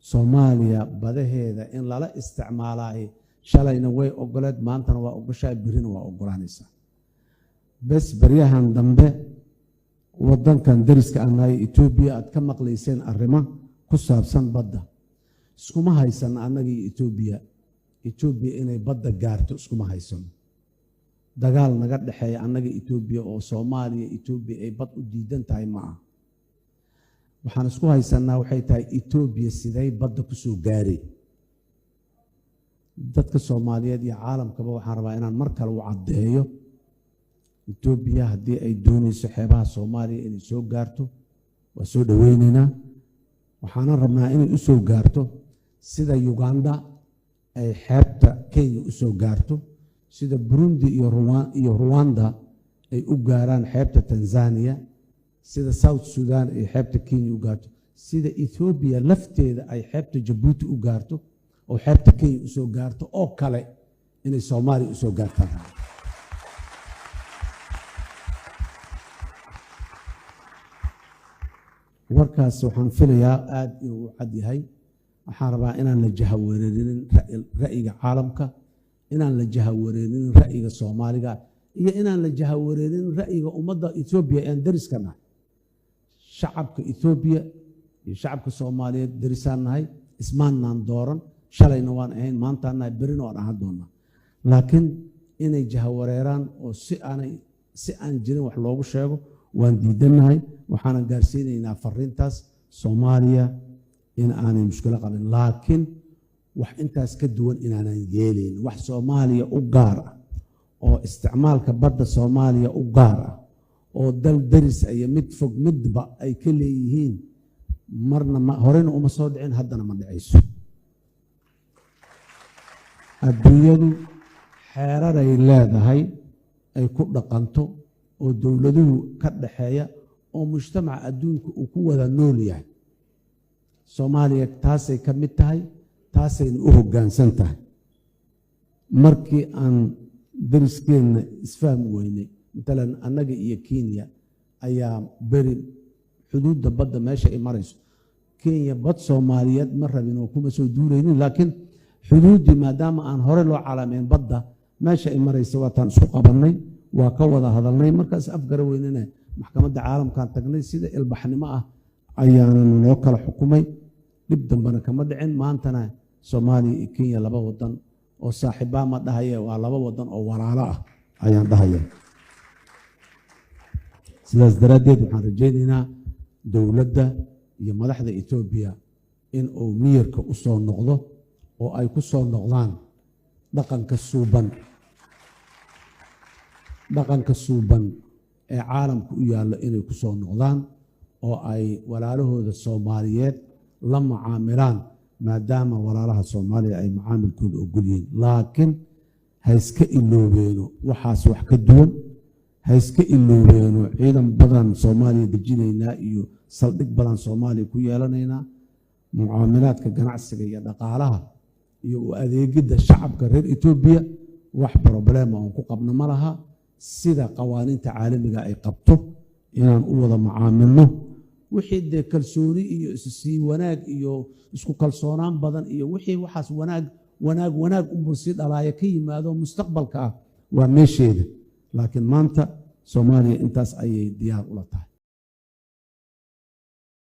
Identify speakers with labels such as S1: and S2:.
S1: Soomaaliya badaheeda in lala isticmaalayo shalayna way ogoleed maantana waa ogoshaa birina waa ogolaanaysaa bas baryahan dambe wadankan dariska anahay Ethiopia aad ka maqlayseen arrimo ku saabsan badda iskuma haysan anagii Ethiopia inay badda gaarto iskuma haysan dagaal naga dhaxeeya anagii Ethiopia oo Soomaaliya Ethiopia ay bad u diidan tahay ma aha waxaan isku haysanaa waxay tahay Ethiopia siday badda ku soo gaaray dadka Soomaaliyeed iyo caalamkaba waxaan rabaa inaan mar kale u cadeeyo Ethiopia haddii ay doonayso xeebaha Soomaaliya inay soo gaarto waa soo dhaweynaynaa waxaan rabnaa inay u soo gaarto sida Uganda ay xeebta Kenya u soo gaarto sida Burundi iyo Rwanda ay u gaaraan xeebta Tanzania sida South Sudan ay xeebta Kenya u gaarto sida Ethiopia lafteeda ay xeebta Djibouti u gaarto oo xeebta Kenya u soo gaarto oo kale inay Soomaaliya u soo gaartaan warkaas waxaan filayaa aad inuu cad yahay waxaan rabaa inaan la jahawareerinin ra'yiga caalamka inaan la jahawareerinin ra'yiga Soomaaliga iyo inaan la jahawareerinin ra'yiga ummadda Ethiopia ee dariska nahay shacabka Ethiopia iyo shacabka Soomaaliyeed darisaan nahay ismaannaan dooran shalayna waan ahayn maantaan nahay berina waan ahaan doonaa laakiin inay jahawareeraan oo si aan jirin wax loogu sheego waan diidanahay waxaan gaarsiinaynaa fariintaas Soomaaliya in aanay mushkil qabin laakiin wax intaas ka duwan inaanan yeelin wax Soomaaliya u gaar ah oo isticmaalka badda Soomaaliya u gaar ah oo dal daris ay mid fog midba ay ka leeyihiin marna horena uma soo dhicin haddana ma dhicayso adduunyadu xeerar ay leedahay ay ku dhaqanto oo dawladuhu ka dhaxeeya oo mujtamaca adduunka uu ku wada nool yahay Soomaaliya taasay ka mid tahay taasayna u hoggaansan tahay markii aan dariskeena isfahmi weynay matalan annaga iyo Kenya ayaa beri xuduudda badda meesha ay marayso Kenya bad Soomaaliyeed ma rabin oo kuma soo duuraynin laakiin xuduuddii maadaama aan hore loo calaamayn badda meesha ay marayso waataan isku qabannay waa ka wada hadalnay markaas afgara weynana maxkamadda caalamkan tagnay sida ilbaxnimo ah ayaana noo kala xukumay dib dambana kama dhicin maantana Soomaaliya iyo Kenya laba wadan oo saaxiiba ma dhahaye waa laba wadan oo walaalo ah ayaan dhahayaa sidaas daraadeed waxaan rajaynaynaa dowladda iyo madaxda Ethiopia in uu miyirka u soo noqdo oo ay ku soo noqdaan dhaqanka suuban ee caalamku u yaalla inay ku soo noqdaan oo ay walaalahooda Soomaaliyeed la macaamilaan maadaama walaalaha Soomaaliya ay macaamilkooda ogol yihiin laakiin ha iska iloobeeno waxaas wax ka duwan ha iska iloobeeno ciidan badan Soomaaliya dejinaynaa iyo saldhig badan Soomaaliya ku yeelanaynaa mucaamilaadka ganacsiga iyo dhaqaalaha iyo u adeegidda shacabka reer Ethiopia wax problema oo ku qabna ma laha sida qawaaniinta caalamiga ay qabto inaan u wada macaamilno wixii de kalsooni iyo isii wanaag iyo isku kalsoonaan badan iyo wixii waxaas wanaag u bulsi dhalaaya ka yimaado mustaqbalka ah waa meesheeda laakiin maanta Soomaaliya intaas ayay diyaar u la tahay